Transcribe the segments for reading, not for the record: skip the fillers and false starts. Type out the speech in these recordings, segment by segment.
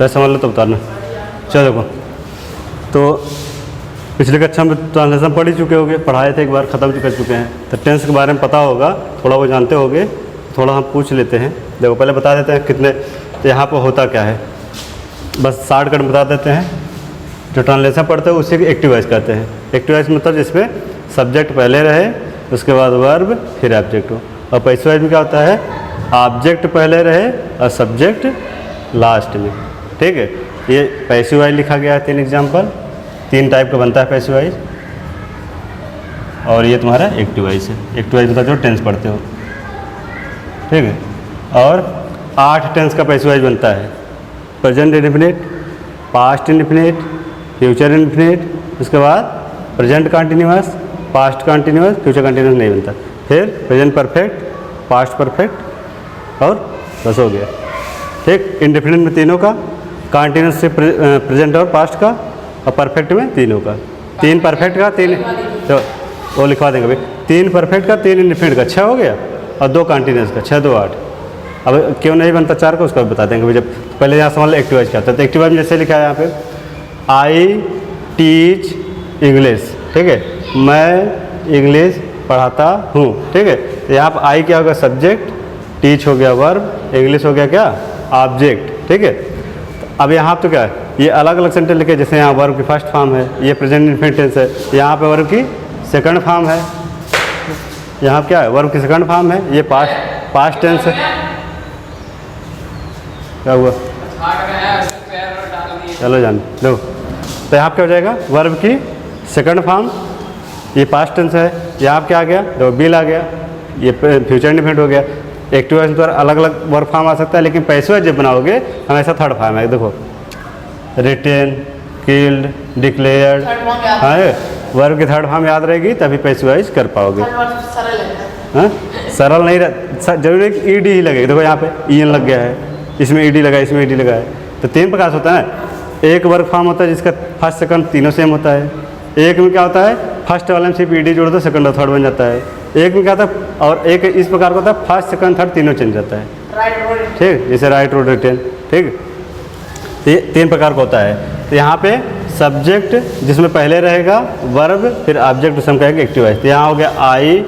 वैसे समझ लो तो उतारना। चलो देखो, तो पिछले कक्षा में ट्रांसलेशन पढ़ ही चुके होगे, पढ़ाए थे एक बार, ख़त्म कर चुके हैं। तो टेंस के बारे में पता होगा, थोड़ा वो जानते होगे, थोड़ा हम पूछ लेते हैं। देखो पहले बता देते हैं कितने यहाँ पर होता क्या है, बस शॉर्टकट बता देते हैं। जो ट्रांसलेशन पढ़ते हैं उसे एक्टिव वॉइस कहते हैं। एक्टिव वॉइस मतलब जिसमें सब्जेक्ट पहले रहे, उसके बाद वर्ब, फिर ऑब्जेक्ट हो। और पैसिव वॉइस में क्या होता है, ऑब्जेक्ट पहले रहे और सब्जेक्ट लास्ट में। ठीक है, ये पैसिव वॉइस लिखा गया है 3 एग्जाम्पल, 3 टाइप का बनता है पैसिव वॉइस। और ये तुम्हारा एक्टिव वॉइस है। एक्टिव वॉइस मतलब जो टेंस पढ़ते हो, ठीक है। और 8 टेंस का पैसिव वॉइस बनता है, present indefinite, past indefinite, future indefinite, उसके बाद present continuous, past continuous, future continuous नहीं बनता। फिर प्रेजेंट परफेक्ट, पास्ट परफेक्ट और बस हो गया। ठीक, इंडेफिनिट में तीनों का, कंटिन्यूअस से प्रेजेंट और पास्ट का, और परफेक्ट में तीनों का। 3 परफेक्ट का, 3 तो वो लिखवा देंगे भाई, 3 परफेक्ट का, 3 इंडेफिनिट का, 6 हो गया, और 2 कंटिन्यूअस का, 6 2 8। अब क्यों नहीं बनता 4 को, उसका बता देंगे भाई। जब पहले यहाँ समझ लो एक्टिव वॉइस क्या होता है। तो एक्टिव वॉइस में जैसे लिखा है यहाँ पे, आई टीच इंग्लिश, ठीक है, मैं इंग्लिश पढ़ाता हूँ। ठीक है, तो यहाँ पर आई क्या होगा, सब्जेक्ट, टीच हो गया वर्ब, इंग्लिश हो गया क्या, ऑब्जेक्ट। ठीक है, अब यहाँ तो क्या है, ये अलग अलग सेंटेंस लिखे, जैसे यहाँ वर्ब की फर्स्ट फॉर्म है, ये प्रेजेंट इंडेफिनिट टेंस है, यहाँ पे वर्ब की सेकंड फॉर्म है, यहाँ क्या है, वर्ब की सेकंड फॉर्म है, ये पास्ट टेंस है। क्या हुआ, चलो जान लो। तो यहाँ क्या हो जाएगा, वर्ब की सेकंड फॉर्म, ये पास्ट टेंस है, यहाँ क्या आ गया, देखो बिल आ गया, ये फ्यूचर इंडेफिनिट हो गया। एक्टिव वॉइस में तो अलग अलग वर्ब फॉर्म आ सकता है, लेकिन पैसिव वॉइस जब बनाओगे हमेशा थर्ड फॉर्म है। देखो रिटेन, किल्ड, डिक्लेयर्ड, हाँ वर्ब की थर्ड फॉर्म याद रहेगी तभी पैसिव वॉइस कर पाओगे। हाँ सरल नहीं जरूरी है कि ईडी ही लगेगा। देखो यहाँ पे ईएन लग गया है, इसमें ईडी लगा है, इसमें ईडी लगा है। तो 3 प्रकार से होता है। एक वर्ब फॉर्म होता है जिसका फर्स्ट सेकंड तीनों सेम होता है। एक में क्या होता है, फर्स्ट वाले में सिर्फ ईडी जोड़ दो, सेकंड और थर्ड बन जाता है। एक में क्या होता है, और एक इस प्रकार का होता है, फर्स्ट सेकंड थर्ड तीनों चेंज जाता है। ठीक, जैसे राइट रोड रिटेन। ठीक, तो ये 3 प्रकार का होता है। तो यहाँ पे सब्जेक्ट जिसमें पहले रहेगा वर्ब, फिर ऑब्जेक्ट उसे हम कहेंगे एक्टिव वॉइस। तो यहाँ हो गया आई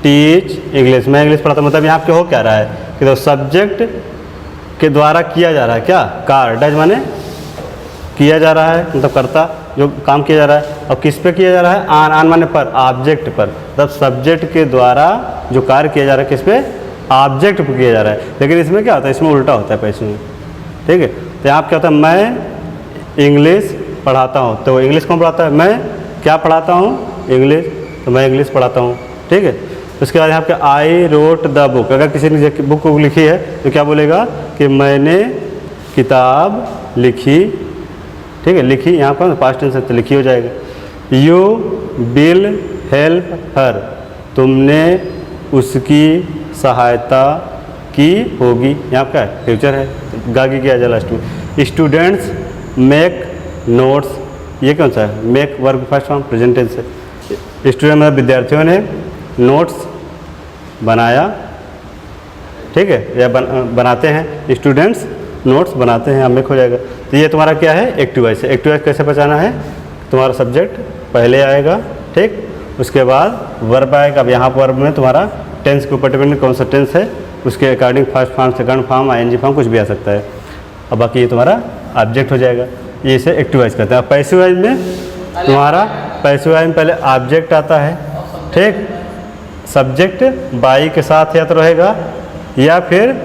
टीच इंग्लिश, मैं इंग्लिश पढ़ाता हूँ। मतलब यहाँ पे हो क्या रहा है कि तो सब्जेक्ट के द्वारा किया जा रहा है क्या, कार, डज माने किया जा रहा है, मतलब करता जो काम किया जा रहा है। और किस पे किया जा रहा है, आन माने पर, ऑब्जेक्ट पर। मतलब सब्जेक्ट के द्वारा जो कार्य किया जा रहा है किस पे, ऑब्जेक्ट पर किया जा रहा है। लेकिन इसमें क्या होता है, इसमें उल्टा होता है पैसे में। ठीक है, तो यहाँ क्या होता है, मैं इंग्लिश पढ़ाता हूँ। तो इंग्लिश कौन पढ़ाता है, मैं क्या पढ़ाता हूँ, इंग्लिश, तो मैं इंग्लिश पढ़ाता हूँ। ठीक है, उसके बाद यहाँ पे आई रोट द बुक। अगर किसी ने बुक लिखी है तो क्या बोलेगा कि मैंने किताब लिखी। ठीक है, लिखी यहाँ पर पास्ट टेंस है तो लिखी हो जाएगा। यू विल हेल्प हर, तुमने उसकी सहायता की होगी। यहाँ क्या है, फ्यूचर है, गागी किया जाए लास्ट में। स्टूडेंट्स मेक नोट्स, ये कौन सा है, make verb first form, present tense है। स्टूडेंट मतलब विद्यार्थियों ने नोट्स बनाया। ठीक है, या बनाते हैं, स्टूडेंट्स नोट्स बनाते हैं, मेक हो जाएगा। तो ये तुम्हारा क्या है, एक्टिव वॉइस है। एक्टिव वॉइस कैसे पहचाना है, तुम्हारा सब्जेक्ट पहले आएगा, ठीक, उसके बाद वर्ब आएगा। अब यहाँ वर्ब में तुम्हारा टेंस के ऊपर डिपेंड कौन सा टेंस है, उसके according first form, second form, ING form कुछ भी आ सकता है। अब बाकी ये तुम्हारा ऑब्जेक्ट हो जाएगा। ये इसे एक्टिव वॉइस कहते हैं। पैसिव वॉइस में तुम्हारा, पैसिव वॉइस में पहले ऑब्जेक्ट आता है, ठीक, सब्जेक्ट बाई के साथ या तो रहेगा, या फिर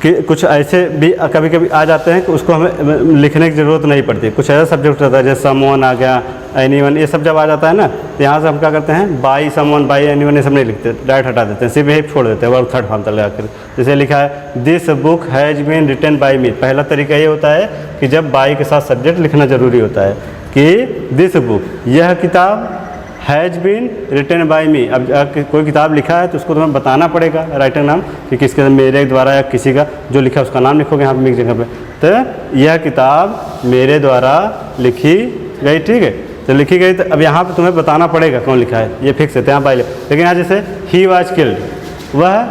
कि कुछ ऐसे भी कभी कभी आ जाते हैं कि उसको हमें लिखने की ज़रूरत नहीं पड़ती। कुछ ऐसा सब्जेक्ट रहता है जैसे समवन आ गया, एनीवन, ये सब जब आ जाता है ना, तो यहाँ से हम क्या करते हैं, बाई समवन, बाई एनीवन, ये सब नहीं लिखते, डायरेक्ट हटा देते हैं, सिर्फ यही छोड़ देते हैं वर्ब थर्ड फॉर्म तक लगा कर। जैसे लिखा है this book has been written by me. पहला तरीका ये होता है कि जब बाई के साथ सब्जेक्ट लिखना ज़रूरी होता है कि दिस बुक, यह किताब, हैज़ बीन रिटन बाई मी। अब कोई किताब लिखा है तो उसको तुम्हें बताना पड़ेगा राइटर नाम कि किसके, मेरे द्वारा या किसी का जो लिखा है उसका नाम लिखोगे यहाँ पर जगह पे। तो यह किताब मेरे द्वारा लिखी गई। ठीक है, तो लिखी गई, तो अब यहाँ पे तुम्हें बताना पड़ेगा कौन लिखा है, ये फिक्स है, तो यहाँ बाई। लेकिन यहाँ जैसे ही वाज किल्ड, वह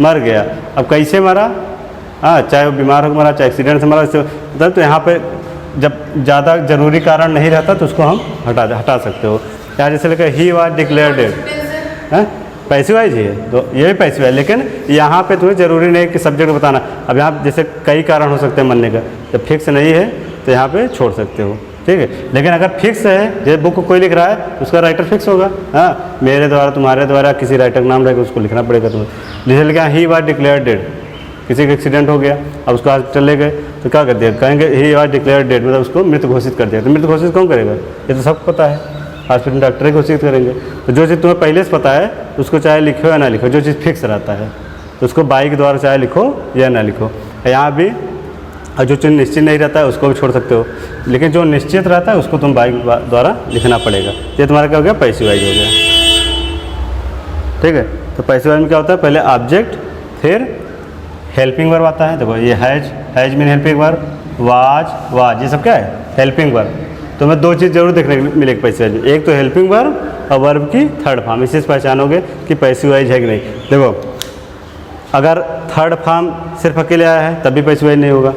मर गया। अब कैसे मरा, हाँ, चाहे वो बीमार हो मरा, चाहे एक्सीडेंट से मरा, मतलब तो यहाँ पे जब ज़्यादा ज़रूरी कारण नहीं रहता तो उसको हम हटा सकते हो। या जैसे लेकर ही वाज डिक्लेयर डेड, है पैसिव वाइज ही है, तो ये भी पैसिव है, लेकिन यहाँ पे तुम्हें ज़रूरी नहीं कि सब्जेक्ट बताना। अब यहाँ जैसे कई कारण हो सकते हैं मरने का, जब फिक्स नहीं है तो यहाँ पे छोड़ सकते हो, ठीक है। लेकिन अगर फिक्स है, जैसे बुक को कोई लिख रहा है उसका राइटर फिक्स होगा, हाँ, मेरे द्वारा, तुम्हारे द्वारा, किसी राइटर का नाम रहेगा, उसको लिखना पड़ेगा तुम्हें। जैसे लिखा ही वाज डिक्लेयर डेड, किसी का एक्सीडेंट हो गया, अब उसको हॉस्पिटल ले गए तो क्या कर दिया, कहेंगे ही वाज डिक्लेयर डेड, मतलब उसको मृत घोषित कर दिया। तो मृत घोषित कौन करेगा, ये तो सबको पता है, हॉस्पिटल डॉक्टर ही घोषित करेंगे। तो जो चीज़ तुम्हें पहले से पता है उसको चाहे लिखो या ना लिखो, जो चीज़ फिक्स रहता है तो उसको बाई के द्वारा चाहे लिखो या ना लिखो। यहाँ भी जो चीज़ निश्चित नहीं रहता है उसको भी छोड़ सकते हो, लेकिन जो निश्चित रहता है उसको तुम बाई द्वारा लिखना पड़ेगा। ये तुम्हारा क्या हो गया, पैसिव वाइज हो गया, ठीक है। तो पैसिव वाइज में क्या होता है, पहले ऑब्जेक्ट, फिर हेल्पिंग वर्ब आता है। देखो ये has mean helping verb, was ये सब क्या है, हेल्पिंग वर्ब। तो मैं दो चीज़ जरूर देखने को मिलेगी पैसिव वाइज में, एक तो हेल्पिंग वर्ब और वर्ब की थर्ड फॉर्म, इसी से पहचानोगे कि पैसिव वाइज है कि नहीं। देखो अगर थर्ड फॉर्म सिर्फ अकेले आया है तब भी पैसिव वाइज नहीं होगा,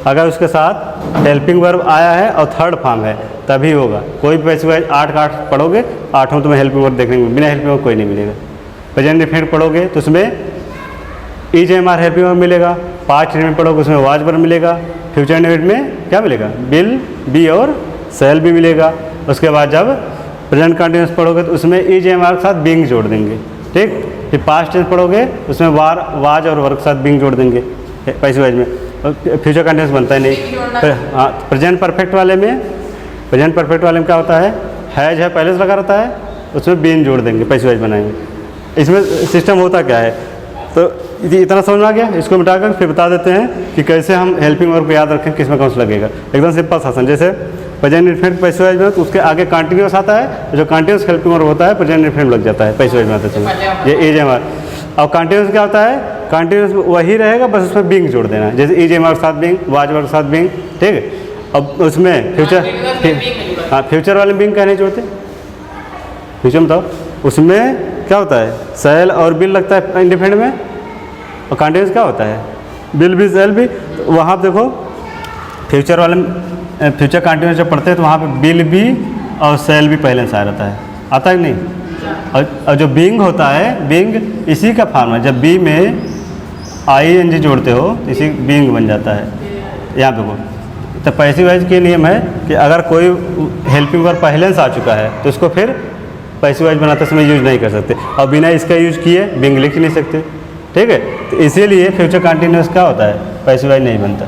अगर उसके साथ हेल्पिंग वर्ब आया है और थर्ड फॉर्म है तभी होगा। कोई भी पैसिव वाइज 8 का 8 पढ़ोगे, 8 तुम्हें हेल्पिंग वर्ब देखने को, बिना हेल्पिंग वर्ब कोई नहीं मिलेगा। प्रेजेंट इंडेफिनिट पढ़ोगे तो उसमें is am are helping verb मिलेगा, पास्ट इंडेफिनिट पढ़ोगे उसमें वाज वर्ब मिलेगा, फ्यूचर इंडेफिनिट में क्या मिलेगा, विल, बी और सेल भी मिलेगा। उसके बाद जब प्रेजेंट कंटिन्यूअस पढ़ोगे तो उसमें इज एम आर के साथ बीइंग जोड़ देंगे, ठीक। फिर पास्ट टेंस पढ़ोगे उसमें वाज और वर्ब के साथ बीइंग जोड़ देंगे पैसिव वाइज में, फ्यूचर कंटिन्यूअस बनता ही नहीं। हाँ, प्रेजेंट परफेक्ट वाले में क्या होता है, हैज है पहले से लगा रहता है, उसमें बीइंग जोड़ देंगे, पैसिव वाइज बनाएंगे। इसमें सिस्टम होता क्या है, तो इतना समझ में आ गया। इसको मिटाकर फिर बता देते हैं कि कैसे हम हेल्पिंग वर्ब को याद रखें, किस में कौन सा लगेगा। एकदम सिंपल शासन, जैसे प्रेजेंट इंडेफिनिट पैसिव वाइज में तो उसके आगे कंटिन्यूअस आता है, जो कंटिन्यूअस हेल्पिंग वर्ब होता है प्रेजेंट इंडेफिनिट लग जाता है पैसिव वाइज में आते समय, ये इज एम आर। और कंटिन्यूअस क्या होता है, कंटिन्यूअस वही रहेगा, बस उसमें बीइंग जोड़ देना है, जैसे इज एम आर के साथ बीइंग, वाज वर्ब के साथ बीइंग, ठीक है। अब उसमें फ्यूचर, हाँ फ्यूचर वाले बीइंग क्या नहीं जोड़ते, फ्यूचर बताओ, उसमें क्या होता है, सेल और बिल लगता है इंडेफिनिट में, और कंटिन्यूअस क्या होता है, बिल भी सेल भी। तो वहाँ पर देखो फ्यूचर वाले, फ्यूचर कंटिन्यूअस जब पढ़ते हैं तो वहाँ पे बिल भी और सेल भी पहले से आ रहता है, आता है कि नहीं। और जो बीइंग होता है, बीइंग इसी का फॉर्म है, जब बी में ING जोड़ते हो इसी बीइंग बन जाता है। यहाँ देखो तो पैसिव वाइज के नियम है कि अगर कोई हेल्पिंग वर्ब पहले से आ चुका है तो उसको फिर पैसिव वाइज बनाते समय यूज नहीं कर सकते, और बिना इसका यूज किए बीइंग लिख ही नहीं सकते, ठीक है। तो इसीलिए फ्यूचर कंटिन्यूअस क्या होता है, पैसिव वाइज नहीं बनता।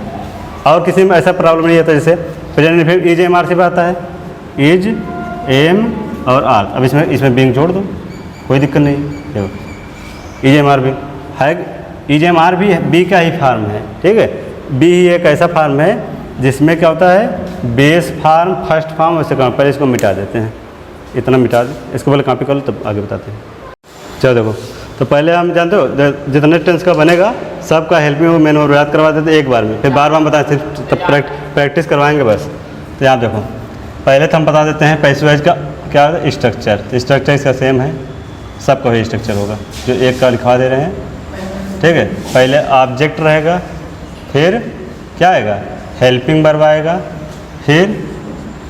और किसी में ऐसा प्रॉब्लम नहीं आता, जैसे present indefinite is am are से आता है, इज एम और आर, अब इसमें बीइंग जोड़ दो, कोई दिक्कत नहीं। देखो इज एम आर भी है, इज एम आर भी बी का ही फार्म है, ठीक है। बी ही एक ऐसा फार्म है जिसमें क्या होता है, बेस फार्म, फर्स्ट फार्म और सेकंड। पहले इसको मिटा देते हैं, इतना मिटा दे, इसको पहले कॉपी कर लो तब आगे बताते हैं। चलो देखो, तो पहले हम जानते हो जितने टेंस का बनेगा सबका हेल्पिंग वर्ब मेन वर्ब याद करवा देते एक बार में, फिर बार बार बताएं, सिर्फ तब प्रैक्टिस करवाएंगे बस। तो यहाँ देखो पहले तो हम बता देते हैं पैसिव वाइज का क्या है स्ट्रक्चर। तो स्ट्रक्चर इसका सेम है, सबका वही स्ट्रक्चर होगा जो एक का लिखवा दे रहे हैं, ठीक है। पहले ऑब्जेक्ट रहेगा, फिर क्या आएगा, हेल्पिंग वर्ब आएगा, फिर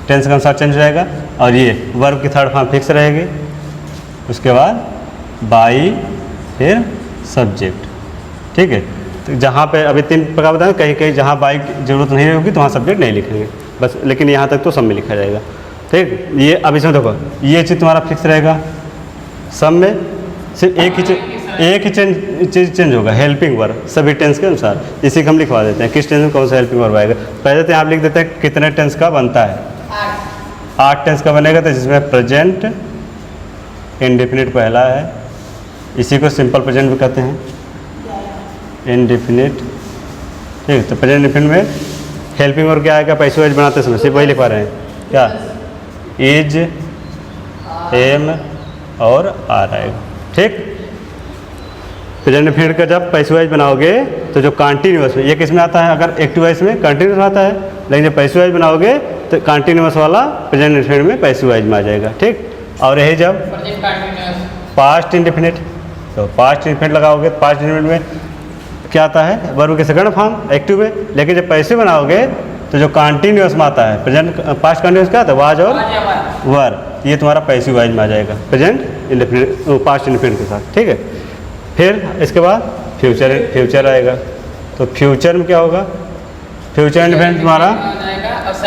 टेंस का अनुसार चेंज हो जाएगा, और ये वर्ब की थर्ड फॉर्म फिक्स रहेगी। उसके बाद बाई, फिर सब्जेक्ट, ठीक है। तो जहाँ पे अभी 3 प्रकार बताएं, कहीं कहीं जहाँ बाई की जरूरत नहीं होगी तो वहाँ सब्जेक्ट नहीं लिखेंगे बस, लेकिन यहाँ तक तो सब में लिखा जाएगा, ठीक। ये अब इसमें देखो ये चीज़ तुम्हारा फिक्स रहेगा, सब में सिर्फ एक ही चीज़ चेंज होगा, हेल्पिंग वर्ब सभी टेंस के अनुसार। इसी को हम लिखवा देते हैं किस टेंस में कौन सा हेल्पिंग वर्ब आएगा। पहले तो यहाँ लिख देते हैं कितने टेंस का बनता है, 8 टेंस का बनेगा, तो जिसमें प्रेजेंट इंडेफिनिट पहला है, इसी को सिंपल प्रेजेंट भी कहते हैं, इंडेफिनिट, ठीक। तो प्रेजेंट इंडेफिनिट में हेल्पिंग वर्ब क्या आएगा, पैसिव वाइज बनाते समय सिर्फ वही लिखवा रहे हैं, क्या, इज, एम और आर आएगा, ठीक। प्रेजेंट इंडेफिनिट का जब पैसिव वाइज बनाओगे तो जो कंटिन्यूअस में, ये किस में आता है, अगर एक्टिव वाइज में कंटिन्यूअस आता है, लेकिन जब पैसिव वाइज बनाओगे तो कंटिन्यूअस वाला प्रेजेंट इंडेफिनिट में पैसिव वाइज में आ जाएगा, ठीक। और यही जब पास्ट इंडेफिनिट, तो पास्ट इंडेफिनिट लगाओगे, पास्ट इंडेफिनिट में क्या आता है, वर्ब के सेकंड फॉर्म एक्टिव में। लेकिन जब पैसिव बनाओगे तो जो कॉन्टिन्यूस में आता है, प्रेजेंट पास्ट कॉन्टिन्यूस क्या आता है, वाज और वर, ये तुम्हारा पैसिव वाइज में आ जाएगा प्रेजेंट इंडेफिनिट पास्ट इंडेफिनिट के साथ, ठीक है। फिर इसके बाद फ्यूचर आएगा। तो फ्यूचर में क्या होगा, फ्यूचर इंडेफिनिट तुम्हारा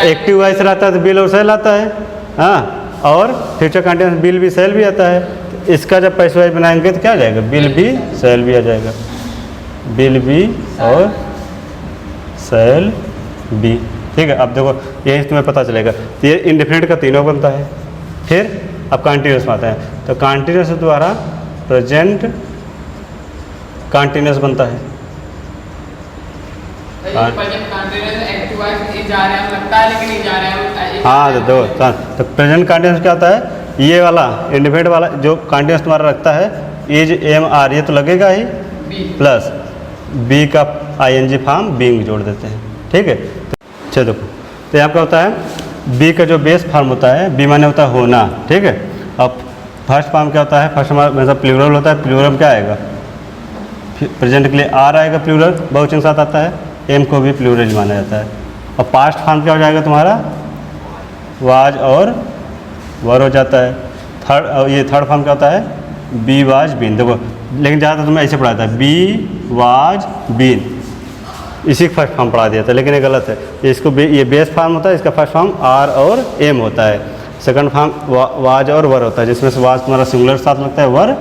एक्टिव वाइज से आता है तो बिल और सेल आता है, हाँ, और फ्यूचर कंटिन्यूस बिल भी सेल भी आता है। तो इसका जब पैसिव वाइज बनाएंगे तो क्या आ जाएगा, बिल भी सेल भी आ जाएगा, बिल भी और सेल बी, ठीक है। अब देखो यही तुम्हें पता चलेगा, तो ये इंडेफिनिट का तीनों बनता है। फिर अब कॉन्टिन्यूस में आता है, तो कॉन्टिन्यूस द्वारा प्रेजेंट कॉन्टिन्यूस बनता है। हाँ तो प्रेजेंट कॉन्टिन्यूस क्या होता है, ये वाला इंडेफिनिट वाला जो कॉन्टिन्यूस तुम्हारा रखता है इज एम आर, ये तो लगेगा ही, प्लस बी का आईएनजी फॉर्म बीइंग जोड़ देते हैं, ठीक है। चलो देखो, तो यहाँ क्या होता है, बी का जो बेस फॉर्म होता है, बी माने होता है होना, ठीक है। अब फर्स्ट फॉर्म क्या होता है, फर्स्ट हमारा प्लूरल होता है, प्लूरल क्या आएगा, प्रेजेंट के लिए आर आएगा, प्लूरल बहुवचन के साथ आता है, एम को भी प्लूरल माना जाता है। और पास्ट फॉर्म क्या हो जाएगा तुम्हारा, वाज और वर हो जाता है। ये थर्ड फॉर्म क्या होता है, बी वाज बीन। देखो लेकिन ज़्यादातर तुम्हें ऐसे पढ़ाता है, बी वाज बीन, इसी का फर्स्ट फॉर्म पढ़ा दिया था, लेकिन ये गलत है। इसको ये बेस फॉर्म होता है, इसका फर्स्ट फॉर्म आर और एम होता है। सेकंड फॉर्म वाज और वर होता है, जिसमें से वाज तुम्हारा सिंगुलर के साथ लगता है, वर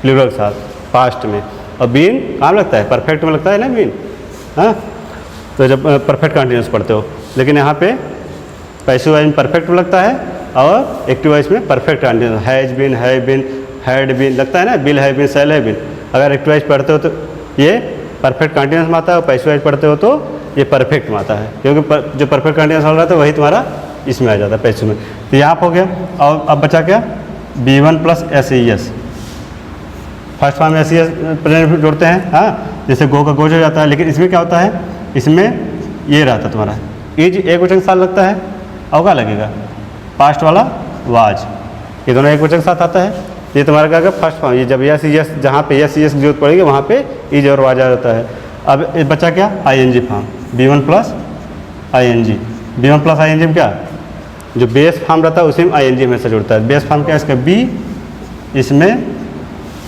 प्लूरल के साथ पास्ट में, और बीन कहाँ लगता है, परफेक्ट में लगता है ना बीन, हाँ। तो जब परफेक्ट कंटिन्यूस पढ़ते हो, लेकिन यहाँ पे पैसिव वाइज में परफेक्ट में लगता है और एक्टिव वाइज में परफेक्ट कंटिन्यूस, हैज बीन, है बीन, हैड बीन लगता है ना, बिल है बीन, सेल है बीन। अगर एक्टिव वाइज पढ़ते हो तो ये परफेक्ट कंटिन्यूस में आता है, और पैसिव वाइज पढ़ते हो तो ये परफेक्ट में आता है, क्योंकि जो परफेक्ट कंटिन्यूस हो रहा था वही तुम्हारा इसमें आ जाता है पैसिव में। तो यहाँ हो गया। और अब बचा क्या, B1 plus SES, first form में SES प्रेजेंट जोड़ते हैं, हाँ, जैसे गो का गोज हो जाता है। लेकिन इसमें क्या होता है, इसमें ये रहता है तुम्हारा इज एक वचन के साथ लगता है, और क्या लगेगा, पास्ट वाला वाज, ये दोनों एक वचन के साथ आता है। ये तुम्हारा क्या फर्स्ट फॉर्म, ये जब SES जहाँ पे SES की जरूरत पड़ेगी वहाँ पे इज और वाज आ जाता है। अब बचा क्या, ING form, B1 plus ING, B1 plus ING में क्या, जो बेस फॉर्म रहता है उसी में ING हमेशा जुड़ता है। बेस फॉर्म क्या है इसका, B, इसमें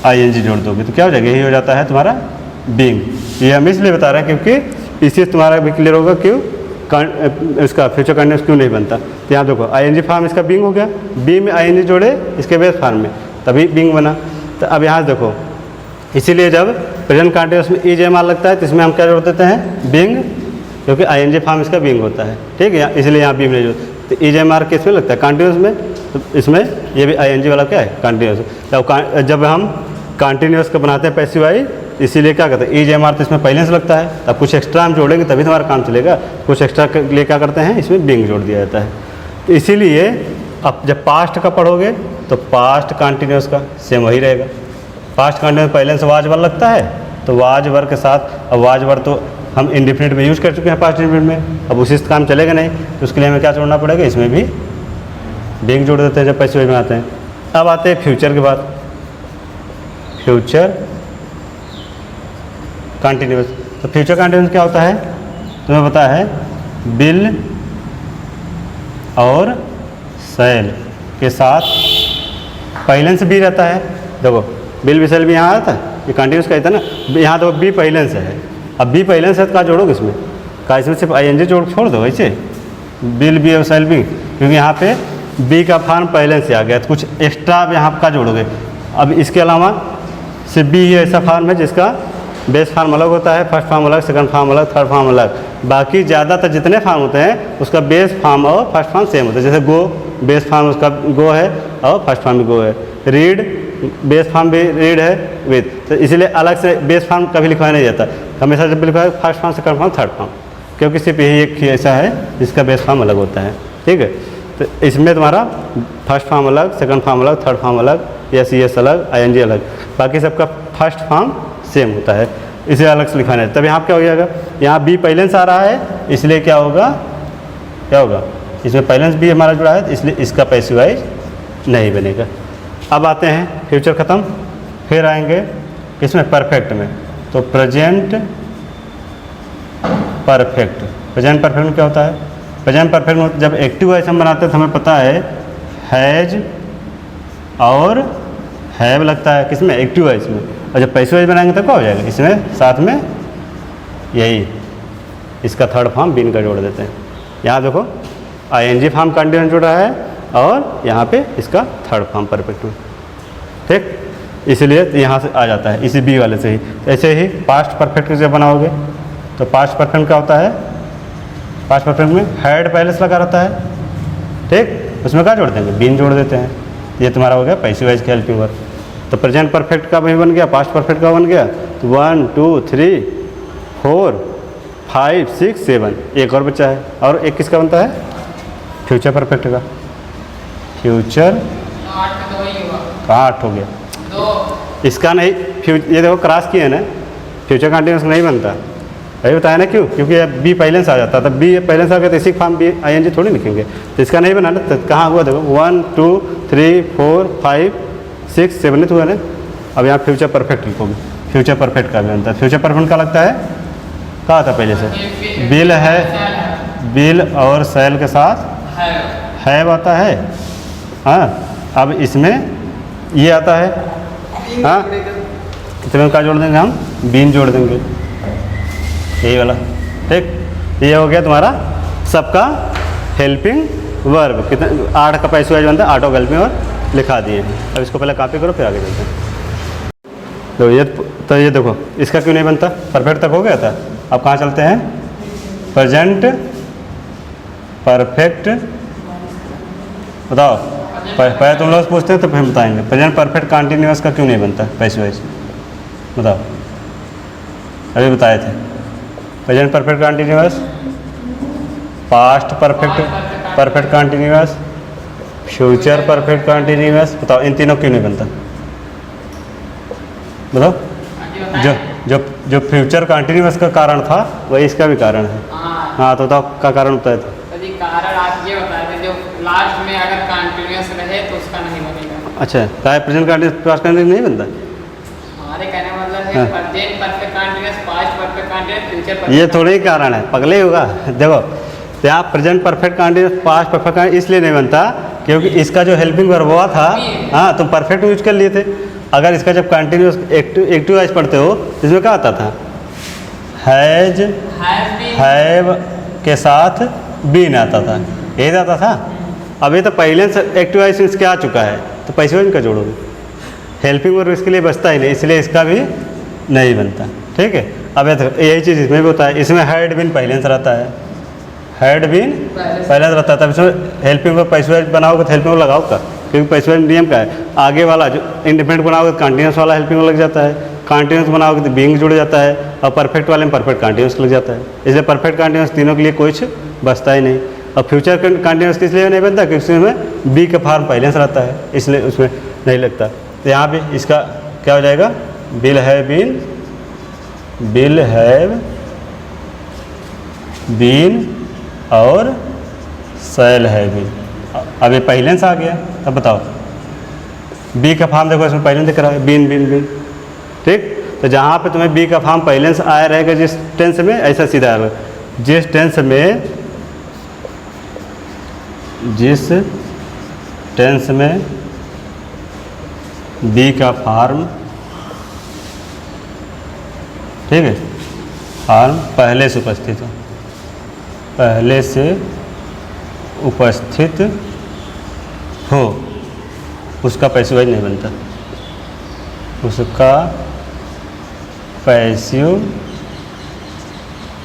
ING जोड़ दोगे तो क्या हो जाएगा, यही हो जाता है तुम्हारा बीइंग। ये हम इसलिए बता रहे हैं क्योंकि इससे तुम्हारा भी क्लियर होगा क्यों इसका फ्यूचर कंटिन्यूस क्यों नहीं बनता। तो यहाँ देखो ING फॉर्म इसका बीइंग हो गया, बी में ING जोड़े इसके बेस फॉर्म में, तभी बीइंग बना। तो अब यहाँ देखो, इसीलिए जब प्रेजेंट कंटिन्यूस में इज एम आर लगता है तो इसमें हम क्या जोड़ देते हैं, बीइंग, क्योंकि ING फॉर्म इसका बीइंग होता है, ठीक है, इसलिए यहाँ बीइंग नहीं जोड़। तो इज एम आर किस में लगता है, कंटिन्यूस में, तो इसमें ये भी ING वाला क्या है, कंटिन्यूस। जब हम कंटिन्यूस का बनाते हैं पैसिव वाइज, इसीलिए क्या करते हैं, इज एम आर तो इसमें पहले से लगता है, तब कुछ एक्स्ट्रा हम जोड़ेंगे तभी तुम्हारा काम चलेगा। कुछ एक्स्ट्रा के लिए क्या करते हैं, इसमें बीइंग जोड़ दिया जाता है। तो इसीलिए अब जब पास्ट का पढ़ोगे तो पास्ट कंटिन्यूस का सेम वही रहेगा। पास्ट कंटिन्यूस पहले से वाज वर लगता है, तो वाज वर के साथ, अब वाज वर तो हम इंडेफिनिट में यूज़ कर चुके हैं पास्ट इंडेफिनिट में, अब उसी से काम चलेगा नहीं, तो उसके लिए हमें क्या जोड़ना पड़ेगा, इसमें भी बीइंग जोड़ देते हैं जब पैसिव में आते हैं। अब आते हैं फ्यूचर के बाद, फ्यूचर कंटिन्यूस। तो फ्यूचर कंटिन्यूस क्या होता है, तुम्हें पता है, बिल और सेल के साथ पहले से बी रहता है। देखो बिल भी सेल भी यहाँ आता है, ये कंटिन्यूस का ही था ना, यहाँ तो बी पहले से है। अब बी पहले से कहाँ जोड़ोगे इसमें, कहाँ इसमें सिर्फ ING जोड़ छोड़ दो ऐसे, बिल बी और सेल बी, क्योंकि यहाँ पे बी का फॉर्म पहले से आ गया, तो कुछ एक्स्ट्रा आप यहाँ का जोड़ोगे। अब इसके अलावा सिर्फ बी ही ऐसा फॉर्म है जिसका बेस फॉर्म अलग होता है, फर्स्ट फॉर्म अलग, सेकंड फॉर्म अलग, थर्ड फॉर्म अलग। बाकी ज़्यादातर जितने फॉर्म होते हैं उसका बेस फॉर्म और फर्स्ट फॉर्म सेम होता है। जैसे गो, बेस फॉर्म उसका गो है और फर्स्ट फॉर्म भी गो है। रीड, बेस फॉर्म भी रीड है विद, तो इसलिए अलग से बेस फॉर्म कभी लिखवाया नहीं जाता, हमेशा जब लिखवाया first form, second form, third form, क्योंकि सिर्फ यही एक ऐसा है जिसका बेस फॉर्म अलग होता है, ठीक है। तो इसमें तुम्हारा फर्स्ट फॉर्म अलग, सेकंड फॉर्म अलग, थर्ड फॉर्म अलग, SES अलग, ING अलग, बाकी सबका फर्स्ट फॉर्म सेम होता है, इसे अलग से लिखाना है। तब यहाँ क्या हो जाएगा, यहाँ बी पहले से आ रहा है, इसलिए क्या होगा, क्या होगा, इसमें पहले से बी हमारा जुड़ा है, इसलिए इसका पैसिव वाइज नहीं बनेगा। अब आते हैं फ्यूचर ख़त्म, फिर आएंगे इसमें परफेक्ट में। तो प्रेजेंट परफेक्ट। प्रेजेंट परफेक्ट में क्या होता है? प्रेजेंट परफेक्ट में जब एक्टिव वॉइस हम बनाते हैं तो हमें पता है हैज और हैव लगता है किसमें? एक्टिव वॉइस में। और जब पैसिव वॉइस बनाएंगे तो क्या हो जाएगा? इसमें साथ में यही इसका थर्ड फॉर्म बीन का जोड़ देते हैं। यहाँ देखो आईएनजी फॉर्म कंटिन्यूस जुड़ रहा है और यहाँ पे इसका थर्ड फॉर्म परफेक्ट में, ठीक। इसलिए यहाँ से आ जाता है इसी बी वाले से ही। ऐसे ही पास्ट परफेक्ट जब बनाओगे तो पास्ट परफेक्ट क्या होता है? पास्ट परफेक्ट में हैड पहले से लगा रहता है, ठीक। उसमें क्या जोड़ देंगे? बीन जोड़ देते हैं। ये तुम्हारा हो गया पैसिव वॉइस का हेल्पिंग वर्ब। तो प्रेजेंट परफेक्ट का भी बन गया, पास्ट परफेक्ट का बन गया। तो 1 2 3 4 5 6 7 एक और बच्चा है। और एक किसका बनता है? फ्यूचर परफेक्ट का। फ्यूचर 8 हो गया। इसका नहीं ये देखो क्रॉस किए ना, फ्यूचर कंटिन्यूस नहीं बनता। अभी बताया ना क्यों? क्योंकि बी पहले से आ जाता था। बी पहले से आ गया तो इसी फॉर्म बी आईएनजी थोड़ी लिखेंगे। तो इसका नहीं बनाना। तो कहाँ हुआ देखो 1 2 3 4 5 6 7 नहीं हुआ ना। अब यहाँ फ्यूचर परफेक्ट लिखोगे। फ्यूचर परफेक्ट का भी बनता है। फ्यूचर परफेक्ट का लगता है कहाँ था पहले से? बिल है, बिल और सेल के साथ हैव आता है। हाँ, अब इसमें ये आता है। हाँ, कितने का जोड़ देंगे हम? बीन जोड़ देंगे, यही वाला, ठीक। ये हो गया तुम्हारा सबका हेल्पिंग वर्ब। कितने 8 का पैसिव वॉइस बनता है, 8 हेल्पिंग वर्ब लिखा दिए। अब इसको पहले कॉपी करो फिर आगे चलते हैं। तो ये देखो इसका क्यों नहीं बनता? परफेक्ट तक हो गया था। अब कहाँ चलते हैं? Present perfect. बताओ, पहले तुम लोग पूछते हैं तो फिर बताएंगे। प्रेजेंट परफेक्ट कंटिन्यूअस का क्यों नहीं बनता पैसिव वॉइस? बताओ, अभी बताए थे। Present perfect continuous, past perfect continuous, future perfect continuous. बताओ इन तीनों क्यों नहीं बनता? बताओ। जो फ्यूचर कंटिन्यूअस का कारण था वही इसका भी कारण है। हाँ, तो बताओ का कारण बताया था। कारण आप ये बताए थे जो लास्ट में अगर कंटिन्यूअस रहे तो उसका नहीं बनेगा। अच्छा, क्या प्रेजेंट कंटिन्यूअस पास्ट कंटिन्यूअस नहीं बनता? हमारे कहने का मतलब है present perfect continuous, past perfect continuous, future perfect. ये थोड़ा ही कारण है, पगले होगा। देखो यहाँ present perfect continuous, past perfect continuous इसलिए नहीं बनता क्योंकि इसका जो हेल्पिंग वर्ब हुआ था, हाँ, तुम परफेक्ट यूज कर लिए थे। अगर इसका जब कंटिन्यूअस एक्टिव वॉइस पढ़ते हो तो इसमें क्या आता था? हैज, हैव के साथ बीन आता था, यही आता था। अब ये तो पहले से एक्टिव वॉइस इसके आ चुका है तो पैसिव वॉइस का जोड़ोगे। हेल्पिंग वर्ब इसके लिए बचता ही नहीं, इसलिए इसका भी नहीं बनता, ठीक है। अब यही चीज़ इसमें भी होता है। इसमें हैड बीन पहले से रहता है, हैड बीन पहले से रहता है। तब इसमें हेल्पिंग वर्ब पैसिव वॉइस बनाओगे तो हेल्पिंग वर्ब लगाओ का, क्योंकि पैसिव वॉइस नियम का है। आगे वाला जो इंडिपेंडेंट बनाओगे तो कंटिन्यूस वाला हेल्पिंग वर्ब लग जाता है, कंटिन्यूस बनाओगे तो बीइंग जुड़ जाता है, और परफेक्ट वाले में परफेक्ट कंटिन्यूस लग जाता है। इसलिए परफेक्ट कंटिन्यूस तीनों के लिए कुछ बचता ही नहीं। और फ्यूचर कंटिन्यूस इसलिए नहीं बनता क्योंकि उसमें बी का फॉर्म पहले से रहता है, इसलिए उसमें नहीं लगता। तो यहाँ भी इसका क्या हो जाएगा? Will have been, will have been और सेल हैव बीन। अब ये पहले से आ गया। अब बताओ बी का फॉर्म देखो इसमें पहले दिख रहा है, बीन बीन बीन, ठीक। तो जहाँ पे तुम्हें बी का फॉर्म पहले से आया रहेगा जिस टेंस में, ऐसा सीधा आएगा। जिस टेंस में बी का फॉर्म, ठीक है, फॉर्म पहले से उपस्थित हो, पहले से उपस्थित हो, उसका पैसिव वॉइस नहीं बनता, उसका पैसिव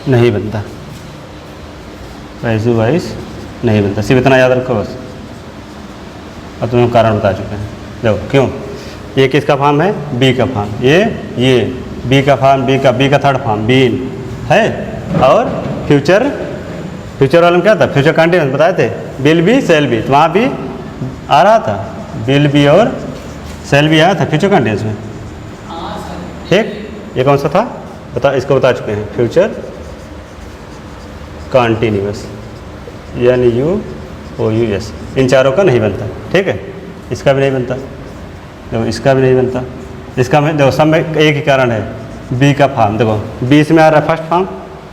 नहीं बनता, पैसिव वॉइस नहीं बनता। सिर्फ इतना याद रखो बस। अब तुम्हें कारण बता चुके हैं। देखो क्यों, ये किसका फॉर्म है? बी का फॉर्म। ये बी का फॉर्म, बी का थर्ड फॉर्म बीन है। और फ्यूचर वाले में क्या था? फ्यूचर कंटिन्यूअस बताए थे, बिल बी सेल बी, तो वहाँ भी आ रहा था, बिल बी और सेल बी आया था फ्यूचर कंटिन्यूअस में, ठीक। ये कौन सा था बता, इसको बता चुके हैं, फ्यूचर कंटिन्यूअस, NUOUS। इन चारों का नहीं बनता, ठीक है। इसका भी नहीं बनता, देखो इसका भी नहीं बनता। इसका में देखो सब में एक ही कारण है, बी का फॉर्म। देखो बी इसमें आ रहा है फर्स्ट फॉर्म,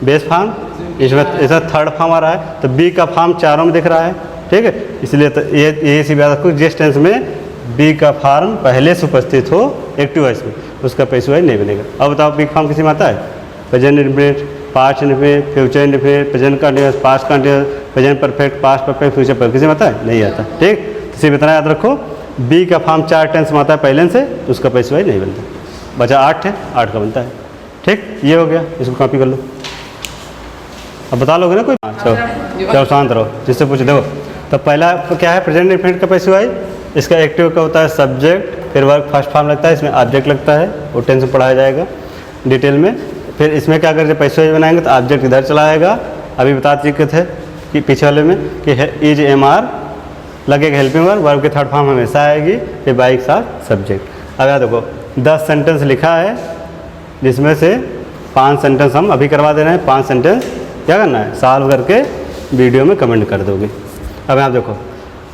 बेस फॉर्म, इसमें ऐसा थर्ड फॉर्म आ रहा है, तो बी का फॉर्म चारों में दिख रहा है, ठीक है। इसलिए तो ये सी बात को जिस टेंस में बी का फॉर्म पहले से उपस्थित हो एक्टिव वॉइस में, उसका पैसिव वॉइस नहीं बनेगा। अब बताओ बी फॉर्म किसी में आता है? Present indefinite, past indefinite, future indefinite, present continuous, past continuous, present perfect, past perfect, future perfect, किसी में आता है? नहीं आता, ठीक। तो सिर्फ इतना याद रखो, बी का फॉर्म 4 टेंस में आता है पहले से, तो उसका पैसिव वॉइस नहीं बनता। बचा 8 है, 8 का बनता है, ठीक। ये हो गया, इसको कॉपी कर लो। अब बता लोगे ना कोई? चलो शांत रहो, जिससे पूछ देखो। तो पहला क्या है? प्रेजेंट इंडेफिनिट का पैसिव वॉइस। इसका एक्टिव का होता है सब्जेक्ट, फिर वर्ब फर्स्ट फॉर्म लगता है, इसमें ऑब्जेक्ट लगता है, वो टेंस में पढ़ाया जाएगा डिटेल में। फिर इसमें क्या करके पैसिव वॉइस बनाएंगे, तो ऑब्जेक्ट इधर चला आएगा। अभी बता चुके थे कि पीछे वाले में कि इज एम आर लगेगा हेल्पिंग वर्ब, वर्ब की थर्ड फॉर्म हमेशा आएगी, फिर बाई के साथ सब्जेक्ट। अब याद देखो 10 सेंटेंस लिखा है, जिसमें से 5 सेंटेंस हम अभी करवा दे रहे हैं। 5 सेंटेंस क्या करना है? सॉल्व करके वीडियो में कमेंट कर दोगे। अब यहाँ देखो,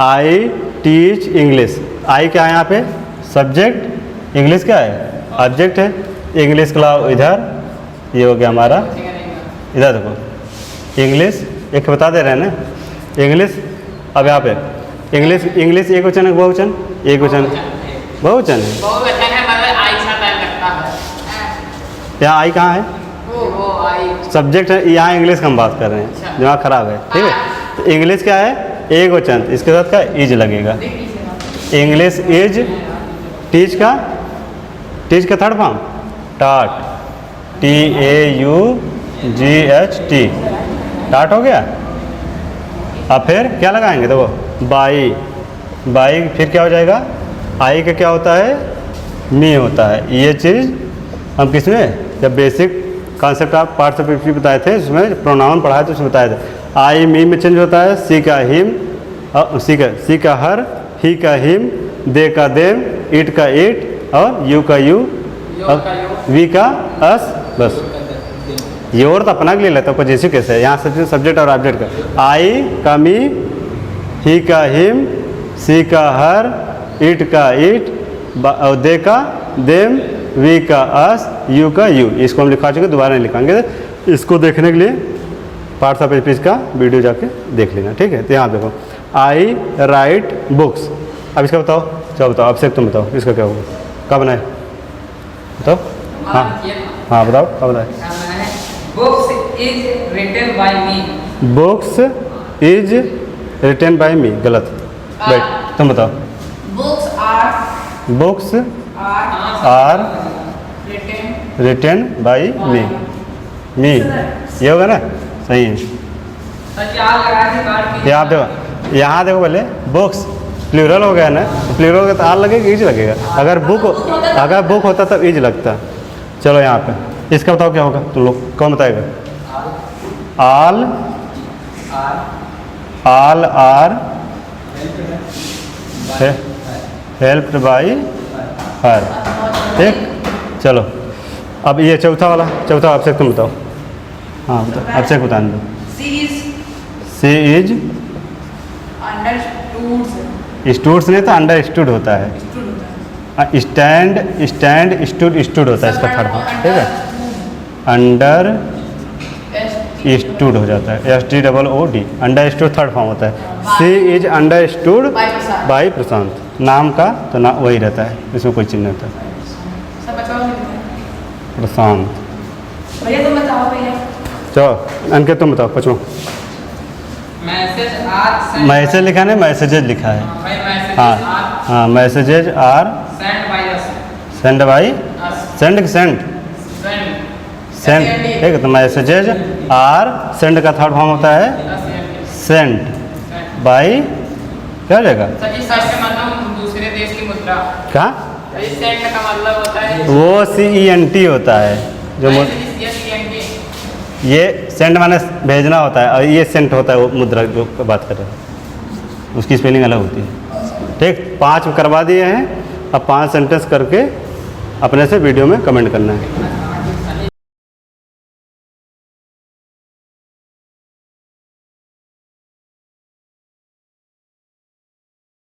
आई टीच इंग्लिश। आई क्या है यहाँ पे? सब्जेक्ट। इंग्लिश क्या है? ऑब्जेक्ट है। इंग्लिश को लाओ इधर, ये हो गया हमारा। इधर देखो इंग्लिश, एक बता दे रहे हैं ना इंग्लिश। अब यहाँ पे इंग्लिश, इंग्लिश एक वचन है बहुवचन? एक वचन, बहुवचन है। बहुवचन है, मतलब आई साथ आई लगता है। यहाँ आई कहाँ है? वो आई सब्जेक्ट है, यहाँ इंग्लिश का हम बात कर रहे हैं, दिमाग खराब है, ठीक है। तो इंग्लिश क्या है? एक वचन, इसके साथ क्या? इज लगेगा। English is. टीच का, टीच का थर्ड फॉर्म टाट, TAUGHT, टाट हो गया। अब फिर क्या लगाएंगे? देखो बाई, बाई फिर क्या हो जाएगा? आई का क्या होता है? मी होता है। ये चीज़ हम किस में, जब बेसिक कॉन्सेप्ट आप पार्ट्स ऑफ स्पीच बताए थे, उसमें प्रोनाउन पढ़ाए तो उसमें बताए थे। आई मी में चेंज होता है, सी का हिम, सी का हर, ही का हिम, दे का देम, इट का इट, और यू का यू, वी का अस, बस। ये और तो अपना के लिए लेता है, पॉजिटिव कैसे है? यहाँ सब्जेक्ट और ऑब्जेक्ट का। आई का मी, ही का हिम, सी का हर, इट का इट, दे का देम, वी का अस, यू का यू। इसको हम लिखा चुके, दोबारा नहीं लिखाएंगे। इसको देखने के लिए पार्ट्स ऑफ स्पीच का वीडियो जाके देख लेना, ठीक है। तो यहाँ देखो, आई राइट बुक्स। अब इसका बताओ, चलो बताओ, अब से तुम बताओ इसका क्या होगा, कब बनाए बताओ। हाँ हाँ बताओ, कब बनाए? Books is written by me. Books is written by me, गलत। बैठ, तुम बताओ। Books are, books are written by me, me, ये होगा ना? सही है। यहाँ देखो पहले, बुक्स प्लूरल हो गया ना, प्लूरल हो गया तो आर लगेगा, इज लगेगा। अगर बुक होता तब इज लगता। चलो यहाँ पे इसका बताओ क्या होगा, तुम लोग कौन बताएगा? All are helped by her, ठीक। चलो अब ये चौथा वाला, चौथा आपसे तुम बताओ। हाँ बताओ, आपसे बता दो। सी इज स्टूड्स नहीं तो अंडरस्टूड होता है। स्टैंड स्टूड होता है इसका थर्ड फॉर्म, ठीक है। अंडर स्टूड हो जाता है, STOOD, अंडरस्टूड थर्ड फॉर्म होता है। सी इज अंडरस्टूड बाई प्रशांत, नाम का तो ना वही रहता है, इसमें कोई चिन्ह नहीं होता। प्रशांत। चलो अंकित तुम बताओ, पूछो। मैसेज लिखा नहीं, मैसेजेज लिखा है। हाँ हाँ, messages are send by, send send, ठीक है। तो मैसेजेज आर सेंड का थर्ड फॉर्म होता है सेंड बाई, क्या हो जाएगा? दूसरे देश की मुद्रा। कहाँ? सेंड का मतलब होता है वो CENT होता है जो ये सेंड माने भेजना होता है, और ये सेंट होता है वो मुद्रा जो बात कर रहे हैं, उसकी स्पेलिंग अलग होती है, ठीक। 5 करवा दिए हैं, अब 5 सेंटेंस करके अपने से वीडियो में कमेंट करना है।